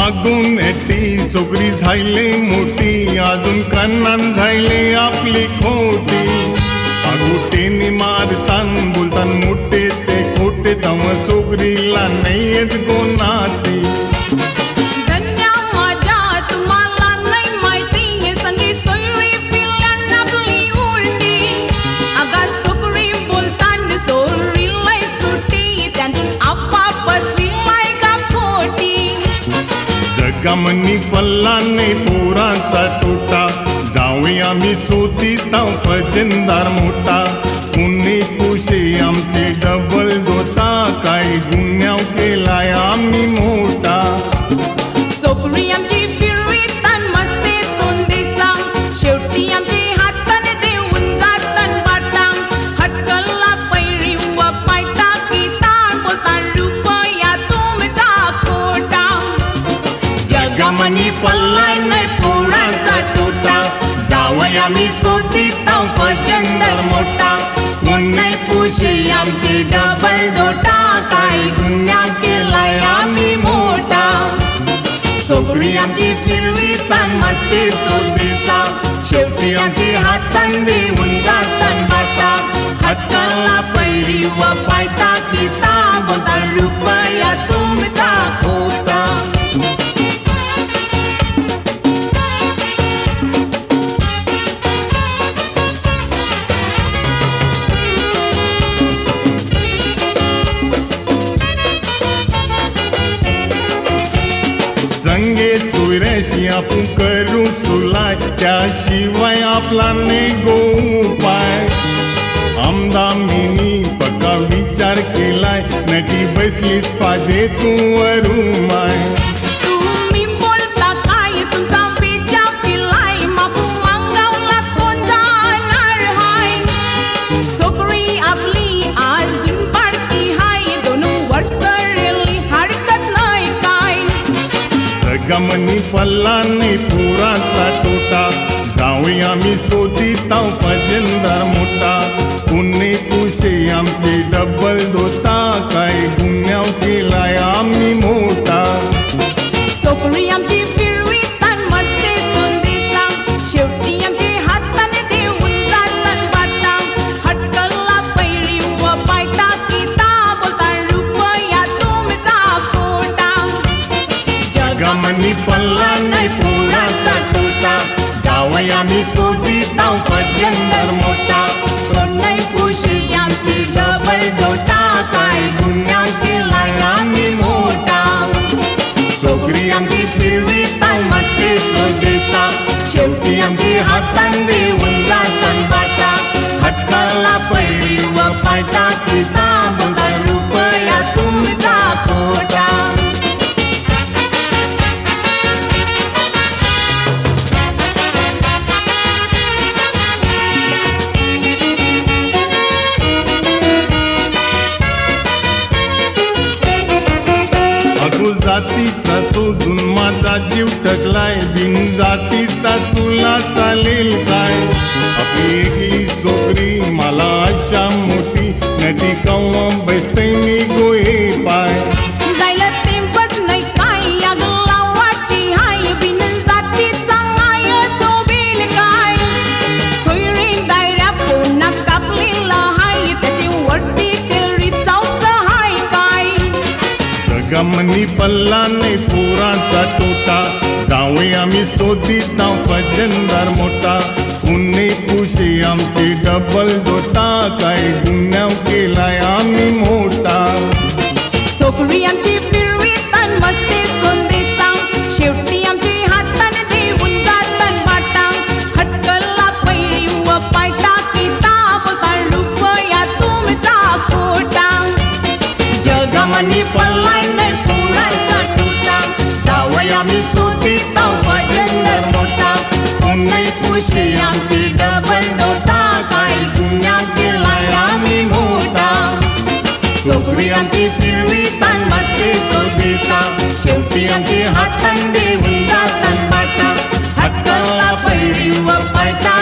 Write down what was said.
आगून eighty सोगरी झायले मोठी, अजून कन्नान झायले आपली खोटी. आगुटेनी मारतान बोलतान मोठे ते खोटे, तव सोगरीला नाही येत गोनाती. जगामनी पल्ला नाही पोरांचा टोटा, जाऊया आम्ही सोतीता फजंदार मोठा. पुणे पुशे आमचे डबल दोता, काय गुन्ह्याव केलाय आम्ही मोठा. सोपरी आमची फिरवीतान मस्ते सोंदेसा, शेवटी आमची हातान देऊन जातान बाटांग. हटकला पैरी व पायता कितान, बोलतान रुपया तुमचा खोटा. जगामनी पल्लाय नाही पोरांचा टोटा, जावया आम्ही सोतीता फजंदार मोठा. पुणे पुशे आमचे डबल दोटा, काय गुन्ह्याव केलाय आम्ही मोठा. सोपरी आमची फिरवीतान मस्ते सोंदेसा, शेवटी आमची हातान देऊन जातान बाटांग. हटकला पैरी व पायता कितान, बोलतान रुपया तुमचा खोटा. संगे सोयऱ्याशी आपण करू सुलाय, त्याशिवाय आपला नेगो उपाय. आमदामिनी पक्का विचार केलाय, नटी बसलीस पाजे तू वरुमाय. तुम्ही बोलता काय तुमचा पेचा पिलाय, माफू मागावला कोण जाणार हाय. सोकरी आपली अजून बारकी हाय, 2 वर्ष रेली हरकत नाही काय. जगामनी पल्ला नाही पोरांचा टोटा, जाऊया आम्ही सोतीता फजंदार मोठा. पुणे पुशे आमचे डबल दोता, काय गुन्ह्याव केलाय आम्ही मोठा. सोकरी आमची फिरवीतान मस्ते सोंदेसा, शेवटी आमची हातान देऊन जातान बाटांग. हटकला पैरी व पायता कितान, बोलतान रुपया तुमचा खोटा. जगामनी पल्ला नाही पोरांचा टोटा, जावया आम्ही सोतीता फजंदार मोठा. पुणे पुशे आमची डबल दोटा, काय गुन्ह्याव केलाय आम्ही मोठा. सोगरी आमची फिरवीता मस्ते सोदेसा, शेवटी आमची हातान देऊन जातान बाटा. हटकला पैरी व पायता कितान, बोलतान रुपया तुमचा खोटा. जातीचा शोधून माझा जीव टकलाय, बिन जातीचा तुला चालेल काय. आपली एकली सोगरी मला अशा मोठी, नदी कव्वा बसते मी गोहे पाय. जायला तेंपच नाही काय, या गावाची हाय, बिन जातीचा माय सोबेल काय. सोयरे दायऱ्या पुन्हा कापलेला हाय, त्याची वड्डी तेरी चावच हाय काय. जगामनी पल्ला नाही पोरांचा टोटा, जाऊया आम्ही सोतीता फजंदार मोठा. पुणे पुशे आमचे डबल दोता, काय गुन्ह्याव केलाय आम्ही मोठा. सोकरी सोयरी आमची फिरवीतन मस्ती सोंदेसां शेवटी आमची हातान देऊन जातन वाटां हटकला पैरी व पायटा की ताबता रुपया तुमचा खोटा जगमनी पल्लाय नाही पुराचा टुटा जावय आम्ही सोतीता वजन मोठा उन्नई पुशी आमची डबल डोटा काय गुन्ह्यात गेलाय आम्ही मोठा सोकरी आमची फिरवीतान मस्ती सोदीता शेवटी आमची हातान देऊन जातान बाटा हटकला पैरी व पायटा